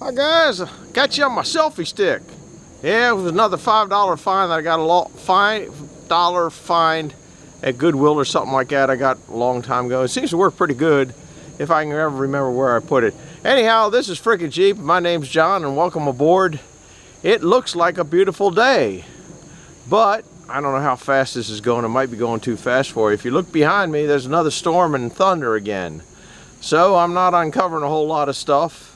Hi guys, got you on my selfie stick. Yeah, it was another $5 fine that I got $5 fine at Goodwill or something like that. I got a long time ago. It seems to work pretty good if I can ever remember where I put it. Anyhow, this is Frickin' Jeep. My name's John and welcome aboard. It looks like a beautiful day, but I don't know how fast this is going. It might be going too fast for you. If you look behind me, there's another storm and thunder again. So I'm not uncovering a whole lot of stuff.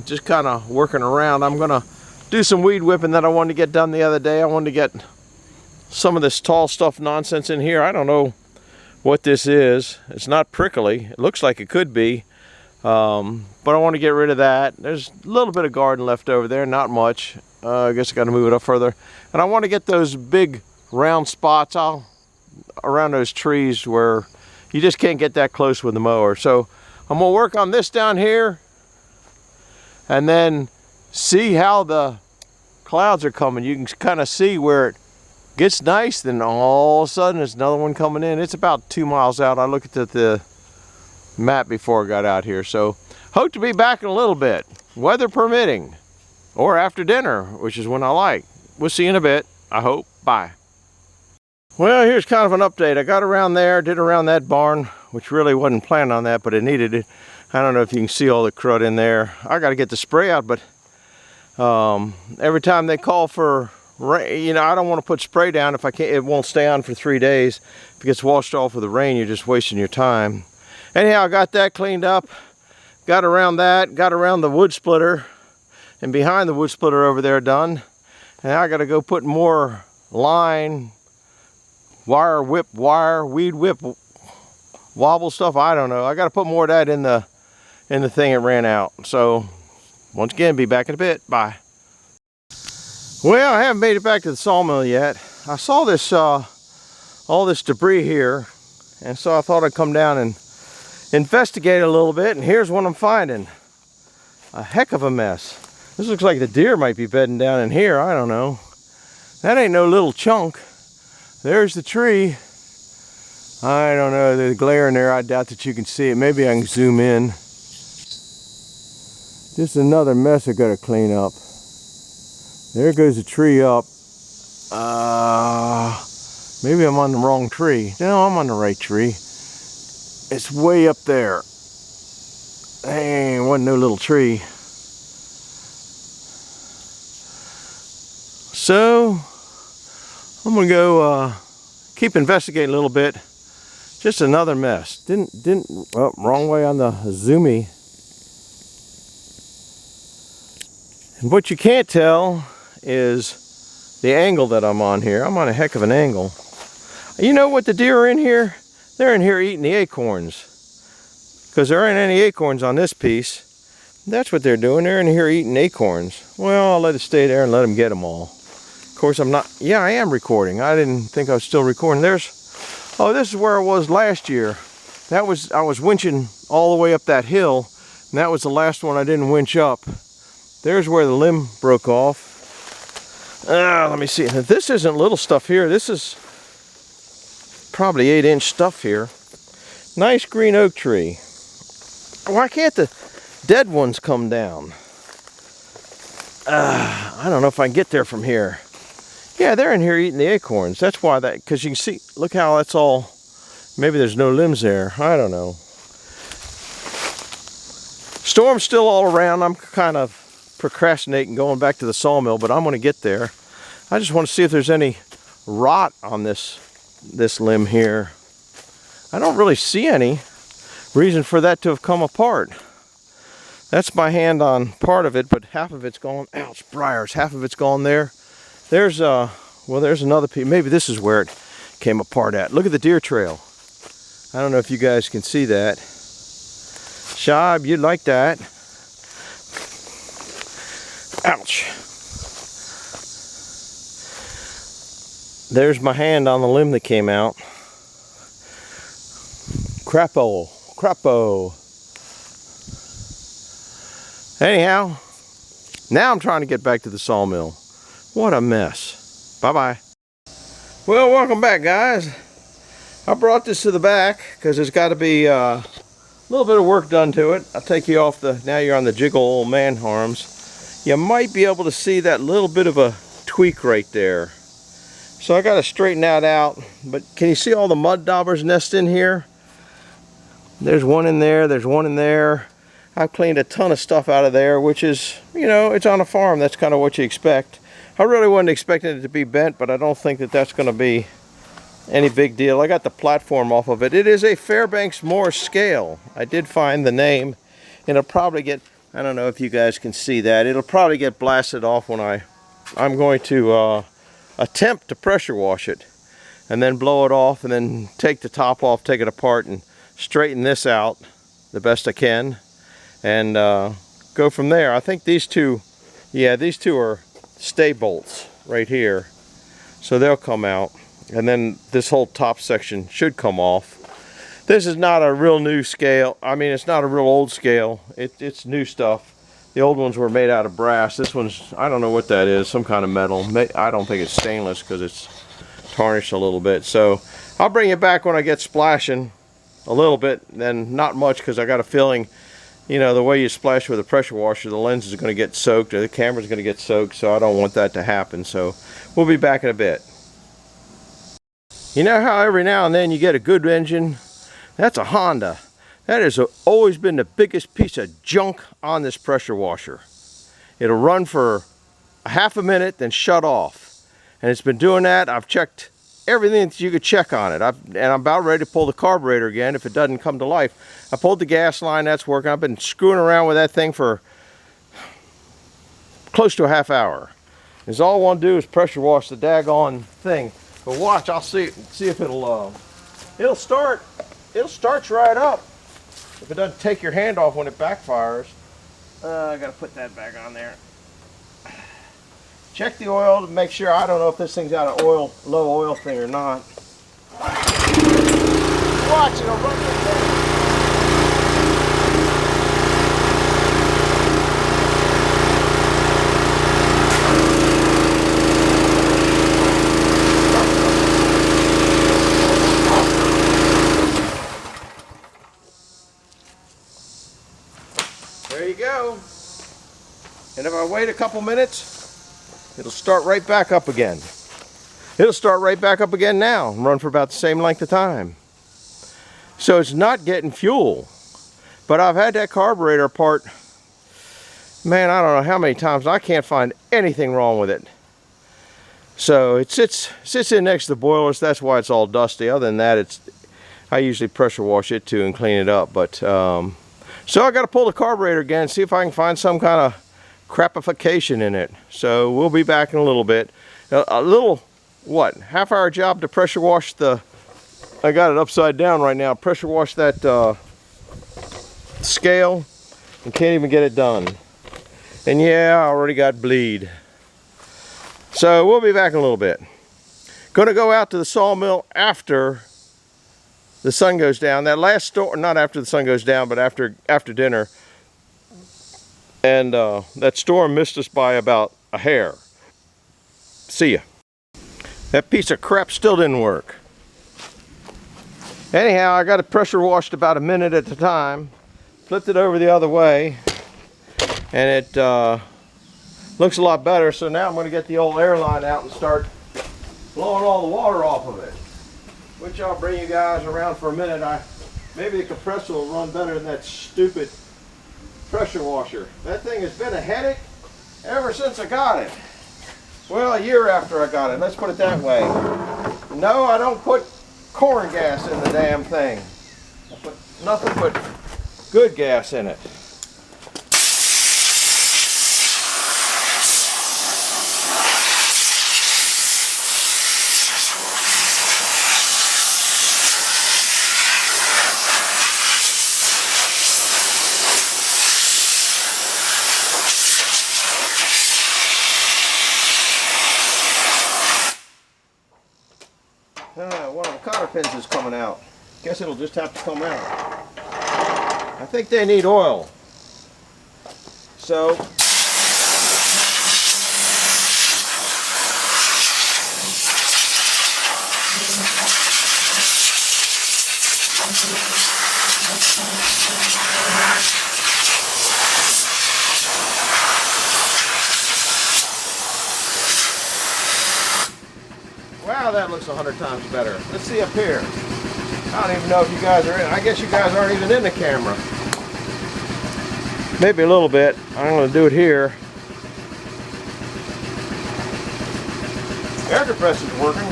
Just kind of working around. I'm gonna do some weed whipping that I wanted to get done the other day. I wanted to get some of this tall stuff nonsense in here. I don't know what this is. It's not prickly. It looks like it could be, but I want to get rid of that. There's a little bit of garden left over there, not much. I guess I got to move it up further. And I want to get those big round spots around those trees where you just can't get that close with the mower. So I'm gonna work on this down here and then see how the clouds are coming. You can kind of see where it gets nice, then all of a sudden there's another one coming in. It's about 2 miles out. I looked at the map before I got out here. So hope to be back in a little bit, weather permitting, or after dinner, which is when I like. We'll see you in a bit, I hope. Bye. Well, here's kind of an update. I got around there, did around that barn, which really wasn't planning on that, but it needed it. I don't know if you can see all the crud in there. I got to get the spray out, but every time they call for rain, you know, I don't want to put spray down if I can't. It won't stay on for 3 days. If it gets washed off with the rain, you're just wasting your time. Anyhow, I got that cleaned up, got around that, got around the wood splitter, and behind the wood splitter over there done. And now I got to go put more line, weed whip, wobble stuff. I don't know. I got to put more of that in the thing it ran out. So once again, be back in a bit. Bye. Well, I haven't made it back to the sawmill yet. I saw this all this debris here, and so I thought I'd come down and investigate a little bit. And here's what I'm finding: a heck of a mess. This looks like the deer might be bedding down in here. I don't know. That ain't no little chunk. There's the tree. I don't know, the glare in there, I doubt that you can see it. Maybe I can zoom in. Just another mess I gotta clean up. There goes the tree up. Maybe I'm on the wrong tree. No, I'm on the right tree. It's way up there. Dang, wasn't no little tree. So I'm gonna go keep investigating a little bit. Just another mess. Oh, wrong way on the zoomy. And what you can't tell is the angle that I'm on here. I'm on a heck of an angle. You know what the deer are in here? They're in here eating the acorns. Because there aren't any acorns on this piece. That's what they're doing. They're in here eating acorns. Well, I'll let it stay there and let them get them all. Of course, I'm not. Yeah, I am recording. I didn't think I was still recording. Oh, this is where I was last year. I was winching all the way up that hill, and that was the last one I didn't winch up. There's where the limb broke off. Let me see. This isn't little stuff here. This is probably 8-inch stuff here. Nice green oak tree. Why can't the dead ones come down? I don't know if I can get there from here. Yeah, they're in here eating the acorns. That's why because you can see, look how that's all, maybe there's no limbs there. I don't know. Storm's still all around. I'm kind of procrastinating going back to the sawmill, but I'm going to get there. I just want to see if there's any rot on this limb here. I don't really see any reason for that to have come apart. That's my hand on part of it, but half of it's gone. Ouch, briars. Half of it's gone there. There's there's another piece. Maybe this is where it came apart at. Look at the deer trail. I don't know if you guys can see that. Shab, you'd like that. Ouch. There's my hand on the limb that came out. Crapo. Anyhow, now I'm trying to get back to the sawmill. What a mess. Bye-bye. Well, welcome back, guys. I brought this to the back because there's got to be A little bit of work done to it. I'll take you off the, now you're on the jiggle old man arms. You might be able to see that little bit of a tweak right there. So I got to straighten that out. But can you see all the mud daubers nest in here? There's one in there, there's one in there. I've cleaned a ton of stuff out of there, which is, you know, it's on a farm. That's kind of what you expect. I really wasn't expecting it to be bent, but I don't think that that's going to be any big deal. I got the platform off of it. It is a Fairbanks Morse scale. I did find the name, and it'll probably get, I don't know if you guys can see that, it'll probably get blasted off when I'm going to attempt to pressure wash it and then blow it off and then take the top off, take it apart and straighten this out the best I can and go from there. I think these two, yeah, these two are stay bolts right here, so they'll come out. And then this whole top section should come off. This is not a real new scale. I mean, it's not a real old scale. It's new stuff. The old ones were made out of brass. This one's, I don't know what that is, some kind of metal. I don't think it's stainless because it's tarnished a little bit. So I'll bring it back when I get splashing a little bit, then not much because I got a feeling, you know, the way you splash with a pressure washer, the lens is going to get soaked or the camera's going to get soaked, so I don't want that to happen. So we'll be back in a bit. You know how every now and then you get a good engine? That's a Honda. That has always been the biggest piece of junk on this pressure washer. It'll run for a half a minute, then shut off. And it's been doing that. I've checked everything that you could check on it. And I'm about ready to pull the carburetor again if it doesn't come to life. I pulled the gas line, that's working. I've been screwing around with that thing for close to a half hour. Because all I want to do is pressure wash the daggone thing. But watch, I'll see if it'll start. It'll start right up if it doesn't take your hand off when it backfires. I gotta put that back on there. Check the oil to make sure. I don't know if this thing's got an oil, low oil thing or not. Watch, it'll run this thing. There you go. And if I wait a couple minutes, it'll start right back up again. It'll start right back up again now and run for about the same length of time. So it's not getting fuel. But I've had that carburetor apart, man, I don't know how many times. I can't find anything wrong with it. So it sits in next to the boiler, so that's why it's all dusty. Other than that, I usually pressure wash it too and clean it up. But so I got to pull the carburetor again and see if I can find some kind of crapification in it. So we'll be back in a little bit. A little, what, half-hour job to pressure wash the, I got it upside down right now, pressure wash that scale and can't even get it done. And yeah, I already got bleed. So we'll be back in a little bit. Gonna go out to the sawmill after the sun goes down. That last storm, not after the sun goes down, but after dinner. And that storm missed us by about a hair. See ya. That piece of crap still didn't work. Anyhow, I got it pressure washed about a minute at a time. Flipped it over the other way. And it looks a lot better. So now I'm going to get the old air line out and start blowing all the water off of it. Which I'll bring you guys around for a minute. Maybe the compressor will run better than that stupid pressure washer. That thing has been a headache ever since I got it. Well, a year after I got it, let's put it that way. No, I don't put corn gas in the damn thing. I put nothing but good gas in it. One of the cotter pins is coming out. Guess it'll just have to come out. I think they need oil. So Now that looks 100 times better. Let's see up here. I don't even know if you guys are in. I guess you guys aren't even in the camera. Maybe a little bit. I'm going to do it here. Air compressor's working.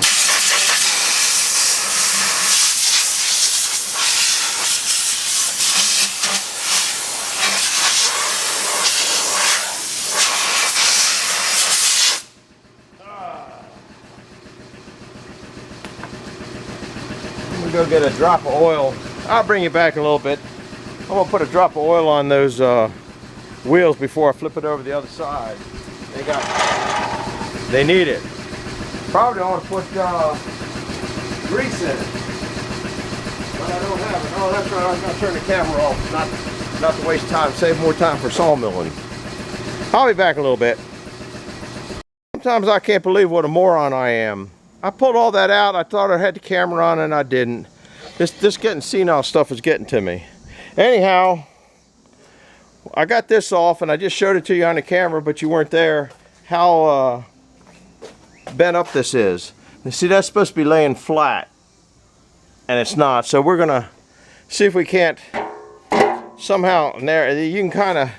I'm going to go get a drop of oil. I'll bring you back a little bit. I'm going to put a drop of oil on those wheels before I flip it over the other side. They need it. Probably ought to put grease in it. But I don't have it. Oh, that's right. I'm going to turn the camera off. Not to waste time. Save more time for sawmilling. I'll be back a little bit. Sometimes I can't believe what a moron I am. I pulled all that out. I thought I had the camera on and I didn't. This getting senile stuff is getting to me. Anyhow, I got this off and I just showed it to you on the camera, but you weren't there. How bent up this is. You see, that's supposed to be laying flat and it's not. So we're gonna see if we can't somehow, there you can kind of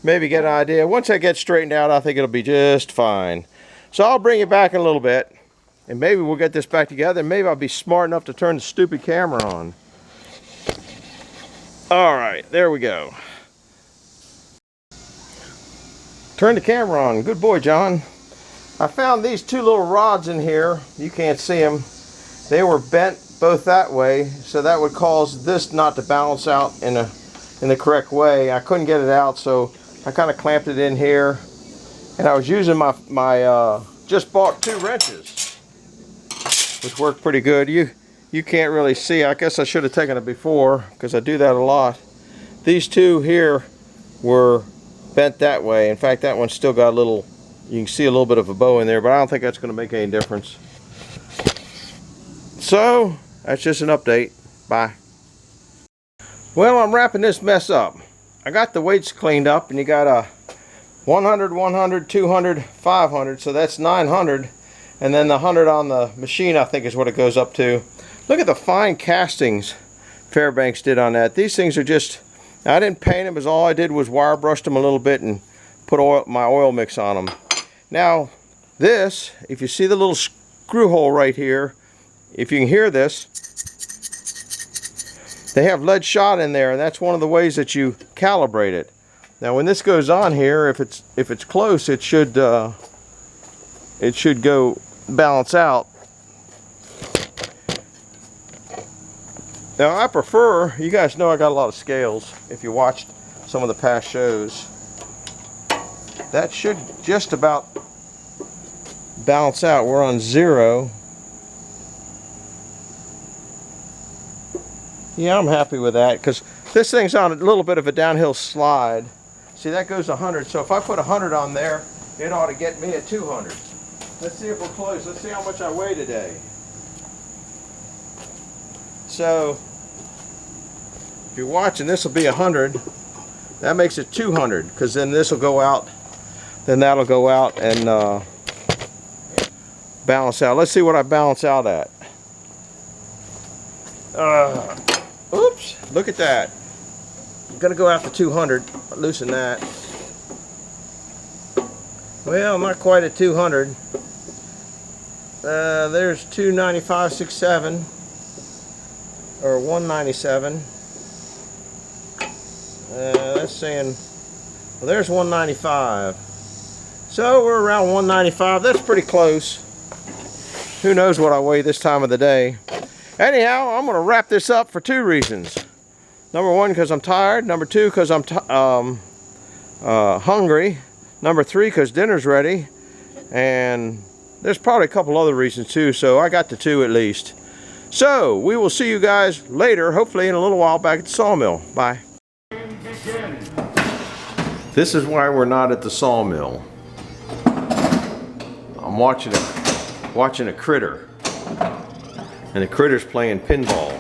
maybe get an idea. Once I get straightened out, I think it'll be just fine. So I'll bring you back in a little bit and maybe we'll get this back together. Maybe I'll be smart enough to turn the stupid camera on. All right, there we go. Turn the camera on. Good boy, John. I found these two little rods in here. You can't see them. They were bent both that way, so that would cause this not to balance out in the correct way. I couldn't get it out, so I kind of clamped it in here. And I was using my just bought 2 wrenches, which worked pretty good. You can't really see. I guess I should have taken it before because I do that a lot. These 2 here were bent that way. In fact, that one's still got a little, you can see a little bit of a bow in there, but I don't think that's going to make any difference. So that's just an update. Bye. Well, I'm wrapping this mess up. I got the weights cleaned up and you got a 100, 100, 200, 500, so that's 900, and then the 100 on the machine I think is what it goes up to. Look at the fine castings Fairbanks did on that. These things are just, I didn't paint them, as all I did was wire brushed them a little bit and put my oil mix on them. Now this, if you see the little screw hole right here, if you can hear this, they have lead shot in there, and that's one of the ways that you calibrate it. Now when this goes on here, if it's close, it should go balance out. Now I prefer, you guys know I got a lot of scales if you watched some of the past shows. That should just about balance out. We're on 0. Yeah, I'm happy with that because this thing's on a little bit of a downhill slide. See, that goes 100, so if I put 100 on there, it ought to get me at 200. Let's see if we're close. Let's see how much I weigh today. So, if you're watching, this will be 100. That makes it 200, because then this will go out, then that'll go out and balance out. Let's see what I balance out at. Oops, look at that. I'm gonna go out to 200. Loosen that. Well, not quite at 200. There's 295.67 or 197. That's saying, well, there's 195. So we're around 195. That's pretty close. Who knows what I weigh this time of the day. Anyhow, I'm gonna wrap this up for 2 reasons. Number 1, because I'm tired. Number 2, because I'm hungry. Number 3, because dinner's ready. And there's probably a couple other reasons too, so I got the 2 at least. So, we will see you guys later, hopefully in a little while, back at the sawmill. Bye. This is why we're not at the sawmill. I'm watching a critter. And the critter's playing pinball.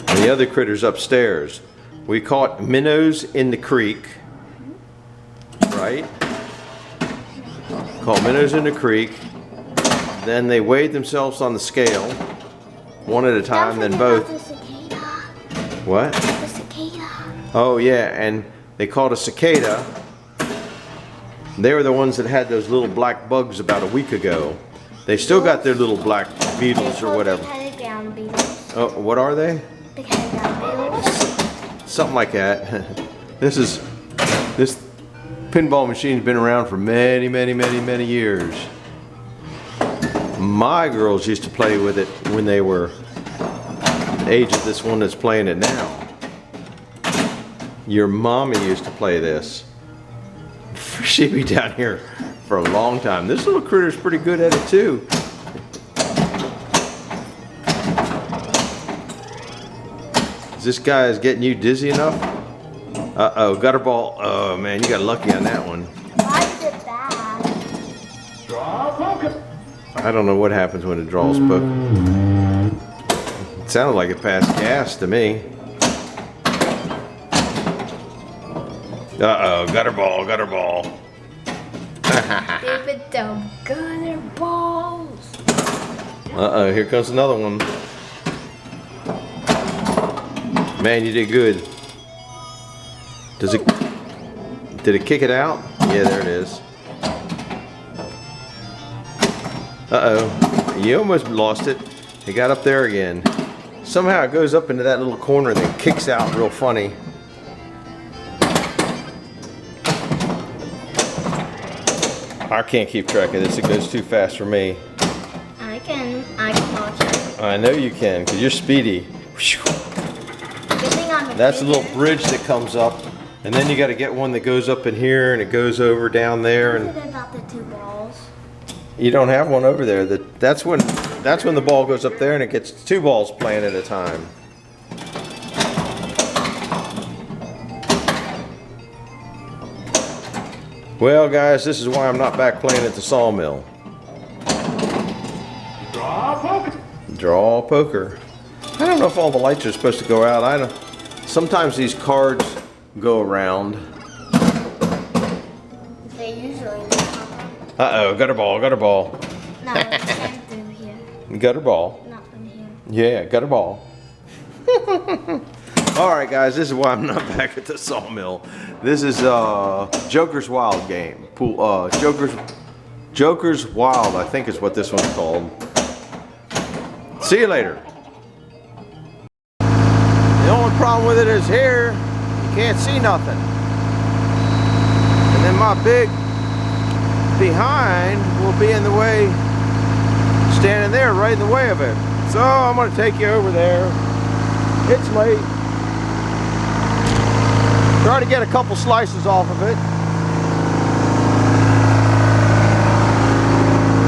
And the other critter's upstairs. We caught minnows in the creek, right? Caught minnows in the creek. Then they weighed themselves on the scale, one at a time, then both. The cicada. What? The cicada. Oh yeah, and they caught a cicada. They were the ones that had those little black bugs about a week ago. They still got their little black beetles or whatever. Big-headed ground beetles. Oh, what are they? Big-headed ground beetles. Something like that. This pinball machine's been around for many, many, many, many years. My girls used to play with it when they were the age of this one that's playing it now. Your mommy used to play this. She'd be down here for a long time. This little critter's pretty good at it too. This guy is getting you dizzy enough? Uh-oh, gutter ball. Oh man, you got lucky on that one. Why is it bad? I don't know what happens when it draws poke. It sounded like it passed gas to me. Uh-oh, gutter ball, gutter ball. Stupid dumb gutter balls. Uh-oh, here comes another one. Man, you did good. Did it kick it out? Yeah, there it is. Uh-oh, you almost lost it. It got up there again. Somehow it goes up into that little corner and then kicks out real funny. I can't keep track of this. It goes too fast for me. I can watch it. I know you can, because you're speedy. That's a little bridge that comes up, and then you got to get one that goes up in here and it goes over down there. And what about the two balls? you don't have one over there. That's when the ball goes up there and it gets two balls playing at a time. Well, guys, this is why I'm not back playing at the sawmill. Draw poker. Draw poker. I don't know if all the lights are supposed to go out. I don't. Sometimes these cards go around. They usually do. Uh-oh, gutter ball, gutter ball. No, it can't through here. Gutter ball. Not from here. Yeah, gutter ball. Alright guys, this is why I'm not back at the sawmill. This is Joker's Wild game. Joker's Wild, I think is what this one's called. See you later. The only problem with it is here, you can't see nothing. And then my big behind will be in the way, standing there right in the way of it. So I'm going to take you over there. It's late. Try to get a couple slices off of it.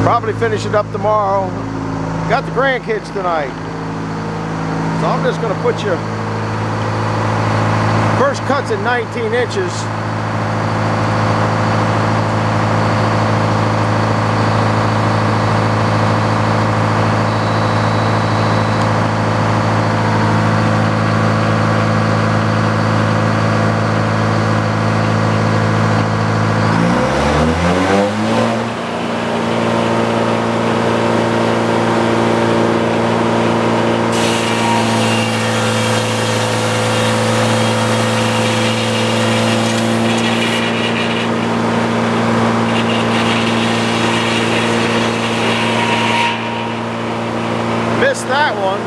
Probably finish it up tomorrow. Got the grandkids tonight. So I'm just going to put you. First cut's at 19 inches. Missed that one.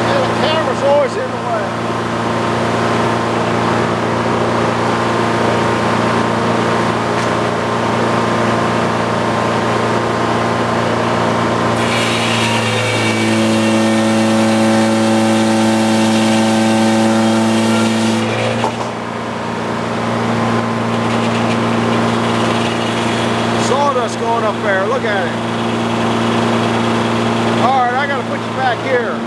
And the camera's always in the way. Sawdust going up there, look at it. Alright, I gotta put you back here.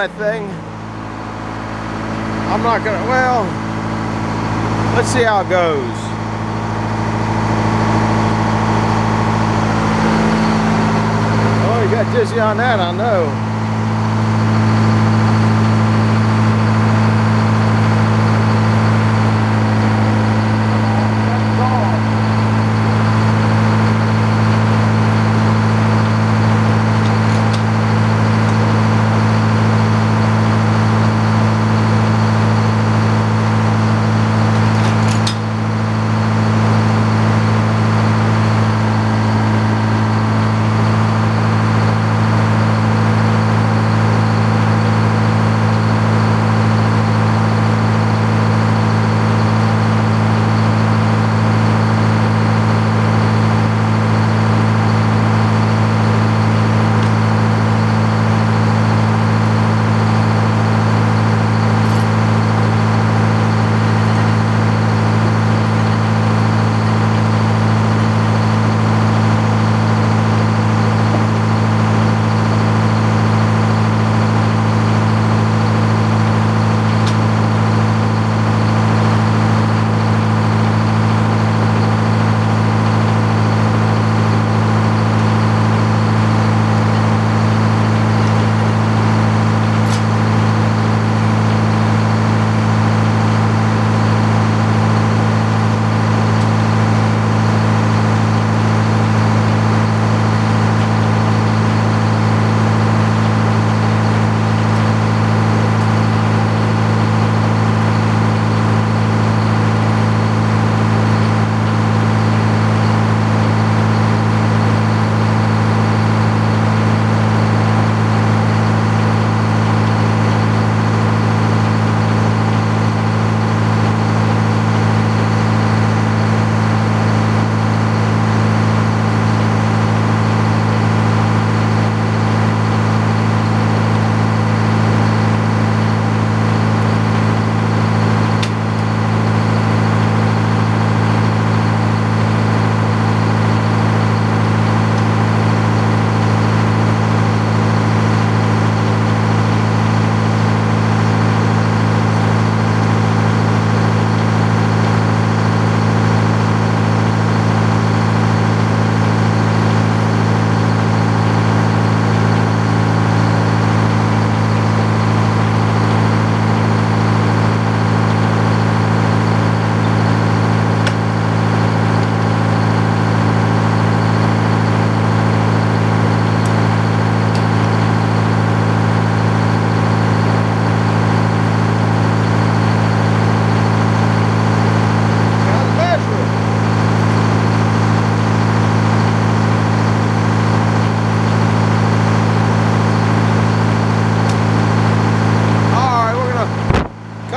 that thing. I'm not gonna, well, let's see how it goes. Oh, you got dizzy on that, I know.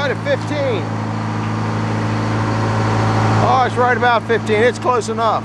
At 15. Oh, it's right about 15. It's close enough.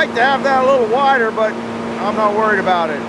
To have that a little wider, but I'm not worried about it.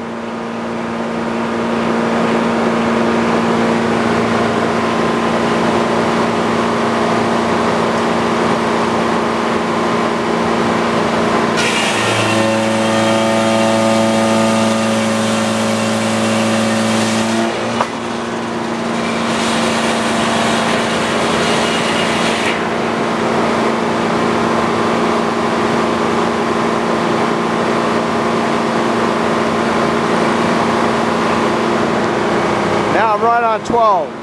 Now I'm right on 12.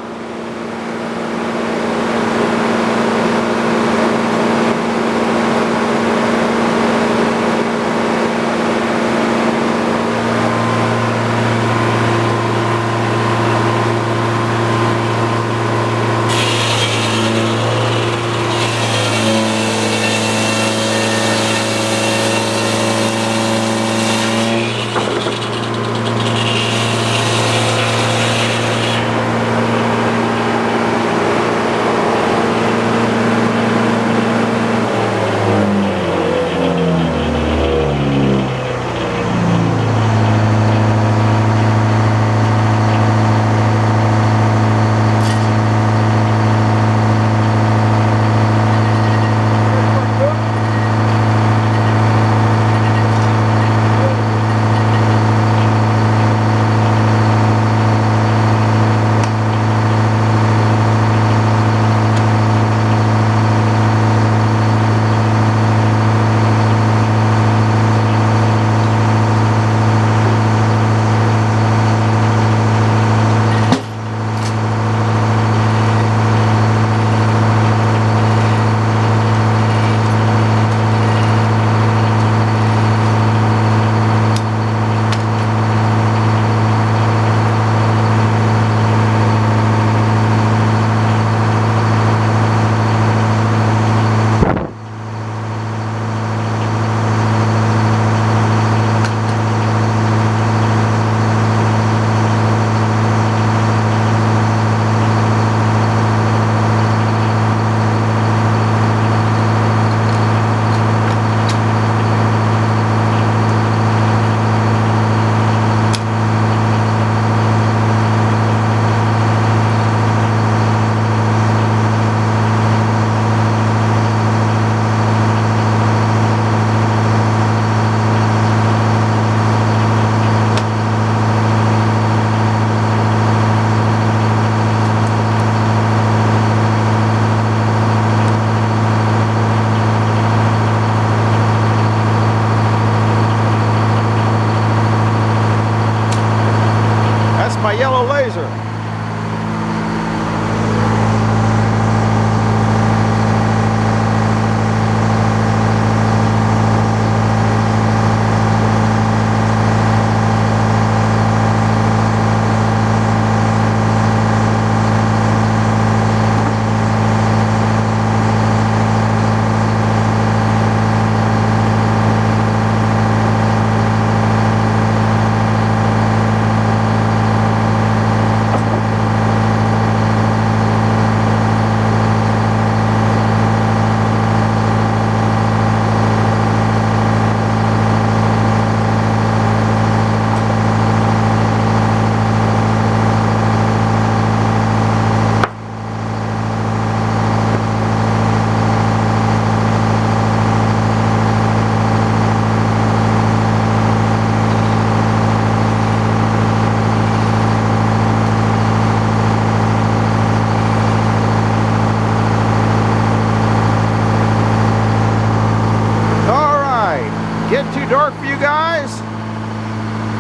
too dark for you guys?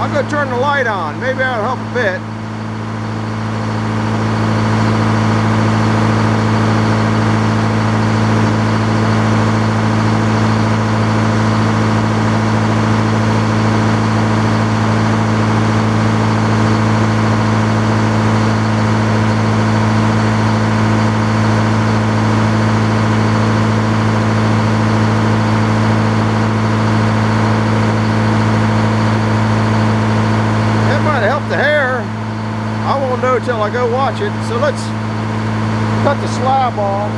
I'll go turn the light on. Maybe that'll help a bit. The hair, I won't know till I go watch it. So let's cut the slab off.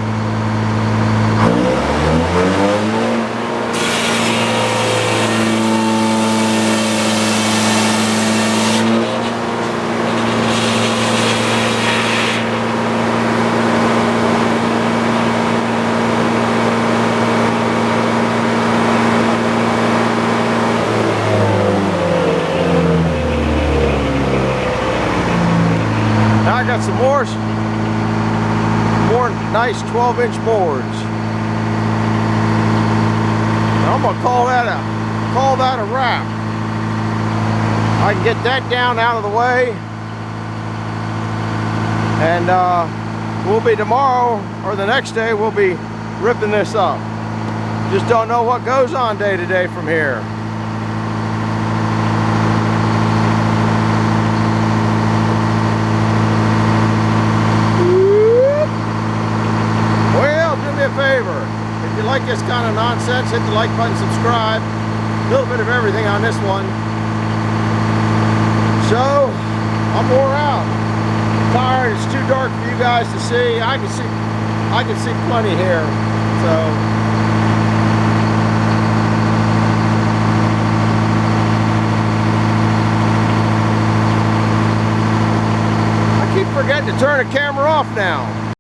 Now I got some more nice 12-inch boards. I'm gonna call that a wrap. I can get that down out of the way, and we'll be tomorrow or the next day we'll be ripping this up. Just don't know what goes on day to day from here. A favor, if you like this kind of nonsense, hit the like button, subscribe. A little bit of everything on this one. So I'm wore out, tired. It's too dark for you guys to see. I can see plenty here. So I keep forgetting to turn the camera off now.